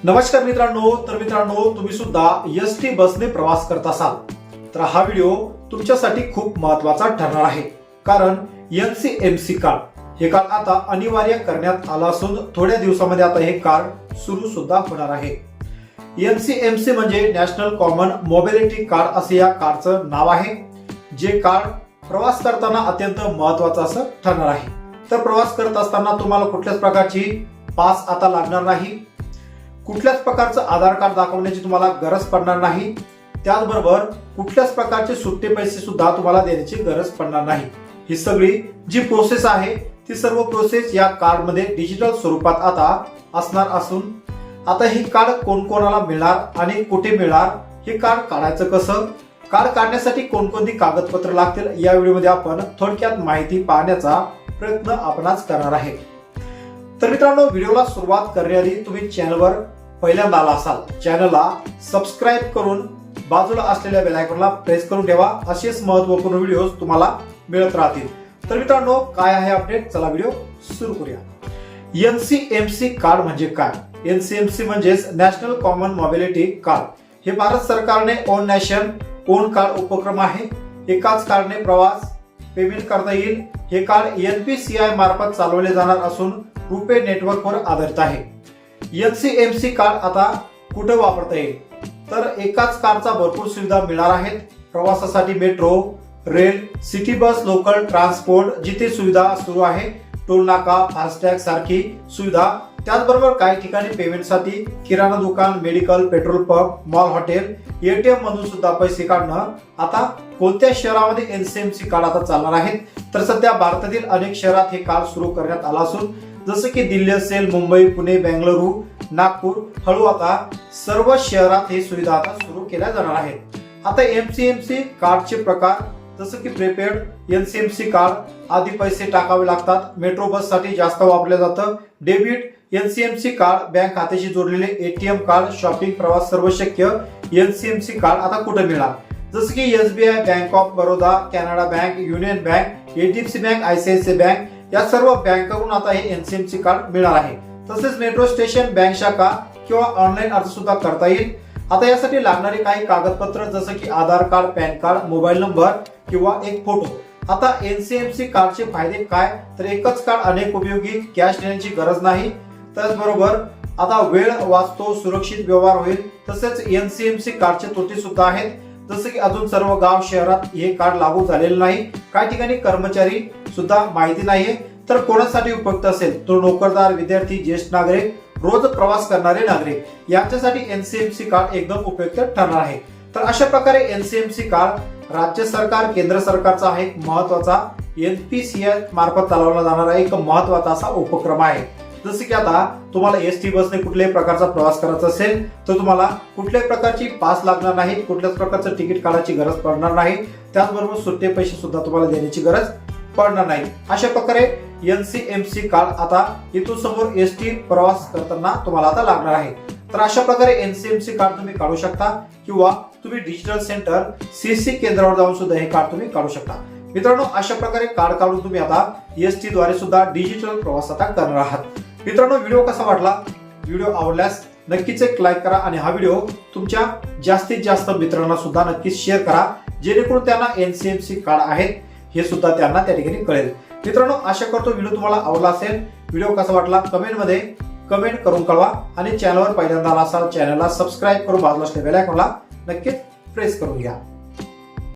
नमस्कार मित्रांनो, तुम्ही सुद्धा एसटी बसने प्रवास करत असाल तर हा व्हिडिओ तुमच्यासाठी खूप महत्त्वाचा ठरणार आहे. कारण एनसीएमसी कार्ड हे कार्ड आता अनिवार्य करण्यात आलं असून थोड्या दिवसामध्ये आता हे कार्ड सुरू सुद्धा होणार आहे. एनसीएमसी म्हणजे नॅशनल कॉमन मोबिलिटी कार्ड असे या कार्डचं नाव आहे, जे कार्ड प्रवास करताना अत्यंत महत्त्वाचं असं ठरणार आहे. तर प्रवास करत असताना तुम्हाला कुठल्याच प्रकारची पास आता लागणार नाही, कुठल्याच प्रकारचं आधार कार्ड दाखवण्याची तुम्हाला गरज पडणार नाही. त्याचबरोबर कुठल्याच प्रकारचे सुट्टे पैसे सुद्धा तुम्हाला देण्याची गरज पडणार नाही. ही सगळी जी प्रोसेस आहे ती सर्व प्रोसेस या कार्ड मध्ये डिजिटल स्वरूपात आता असणार असून आता ही कार्ड कोणाला मिळणार आणि कुठे मिळणार, हे कार्ड काढायचं कसं, कार्ड काढण्यासाठी कोणकोणती कागदपत्र लागतील या व्हिडिओमध्ये आपण थोडक्यात माहिती पाहण्याचा प्रयत्न आपणास करणार आहे. तर मित्रांनो, व्हिडिओला सुरुवात करण्याआधी तुम्ही चॅनलवर पहिल्यांदा आला असाल, चॅनलला सबस्क्राईब करून बाजूला असलेल्या बेल आयकॉनला प्रेस करून ठेवा. असेच महत्त्वपूर्ण व्हिडिओ तुम्हाला मिळत राहतील. तर मित्रांनो, काय आहे अपडेट, चला व्हिडिओ सुरू करूया. एनसीएमसी कार्ड म्हणजे काय? एनसीएमसी म्हणजे नॅशनल कॉमन मोबिलिटी कार्ड. हे भारत सरकारने ओन नॅशन ओन कार्ड उपक्रम आहे. एकाच कार्डने प्रवास पेमेंट करता येईल. हे कार्ड एनपीसीआय मार्फत चालवले जाणार असून रुपे नेटवर्कवर आधारित आहे. एनसीएमसी कार्ड आता कुठे वापरता येईल? तर एकाच कार्डचा भरपूर सुविधा मिळणार आहेत. प्रवासासाठी metro, rail, city bus, local transport जिथे सुविधा सुरू आहे, टोल नाका, फास्टॅग सारखी सुविधा. त्याचबरोबर काही ठिकाणी पेमेंटसाठी किराणा दुकान, medical, petrol pump, mall, hotel, ATM मधून सुद्धा पैसे काढणं. आता कोणत्या शहरामध्ये एनसीएमसी कार्ड आता चालणार आहेत? तर सध्या भारतातील अनेक शहरात हे कार्ड सुरू करण्यात आलं असून जसं की दिल्ली असेल, मुंबई, पुणे, बेंगळुरू, नागपूर, हळू आता सर्व शहरात ही सुविधा आता सुरू केल्या जाणार आहेत. आता एनसीएमसी कार्डचे प्रकार जसं की प्रीपेड एनसीएमसी कार्ड आधी पैसे टाकावे लागतात. मेट्रो बस साठी जास्त वापरलं जातं. डेबिट एनसीएमसी कार्ड बँक खात्याशी जोडलेले एटीएम कार्ड, शॉपिंग, प्रवास सर्व शक्य. एनसीएमसी कार्ड आता कुठे मिळणार? जसं की SBI, bank of Baroda, Canada bank, union bank, HDFC bank, ICICI bank या सर्व बँकांकडून आता हे एनसीएमसी कार्ड मिळणार आहे. तसेच मेट्रो स्टेशन, बँक शाखा किंवा ऑनलाईन अर्ज सुद्धा करता येईल. आता यासाठी लागणारे काही कागदपत्र जसं की Aadhaar card, PAN card, mobile number किंवा एक फोटो. आता एनसीएमसी कार्डचे फायदे काय? तर एकच कार्ड अनेक उपयोगी, कॅश देण्याची गरज नाही. त्याचबरोबर आता वेळ वाचतो, सुरक्षित व्यवहार होईल. तसेच एनसीएमसी कार्डचे तोटे सुद्धा आहेत, जसं की अजून सर्व गाव शहरात हे कार्ड लागू झालेलं नाही. काही ठिकाणी कर्मचारी सुद्धा माहिती नाहीये. तर कोणासाठी उपयुक्त असेल? तो नोकरदार, विद्यार्थी, ज्येष्ठ नागरिक, रोज प्रवास करणारे नागरिक यांच्यासाठी एनसीएमसी कार्ड एकदम उपयुक्त ठरणार आहे. तर अशा प्रकारे एनसीएमसी कार्ड राज्य सरकार, केंद्र सरकारचा हा एक महत्वाचा एनपीसीआय मार्फत चालवला जाणारा एक महत्वाचा असा उपक्रम आहे. जसं की आता तुम्हाला एसटी बसने कुठल्याही प्रकारचा प्रवास करायचा असेल तर तुम्हाला कुठल्याही प्रकारची पास लागणार नाही, कुठल्याच प्रकारचं तिकीट काढायची गरज पडणार नाही. त्याचबरोबर सुट्टे पैसे सुद्धा तुम्हाला देण्याची गरज पडणार नाही. अशा प्रकारे एनसीएमसी कार्ड आता इथून समोर एसटी प्रवास करताना तुम्हाला आता लागणार आहे. तर अशा प्रकारे एनसीएमसी कार्ड तुम्ही काढू शकता किंवा तुम्ही डिजिटल सेंटर सीसी केंद्रावर जाऊन सुद्धा हे कार्ड तुम्ही काढू शकता. मित्रांनो, अशा प्रकारे कार्ड काढून तुम्ही आता एसटी द्वारे सुद्धा डिजिटल प्रवास आता करणार आहात. मित्रांनो, व्हिडिओ कसा वाटला? व्हिडिओ आवडल्यास नक्कीच एक लाईक करा आणि हा व्हिडिओ तुमच्या जास्तीत जास्त मित्रांना सुद्धा नक्कीच शेअर करा, जेणेकरून त्यांना एनसीएमसी कार्ड आहेत हे सुद्धा त्यांना त्या ठिकाणी कळेल. मित्रांनो, आशा करतो व्हिडिओ तुम्हाला आवडला असेल. व्हिडिओ कसा वाटला कमेंटमध्ये कमेंट करून कळवा आणि चॅनलवर पहिल्यांदा आला असाल चॅनलला सबस्क्राईब करून बाजूला असलेल्या बेल आयकॉनला नक्कीच प्रेस करून घ्या.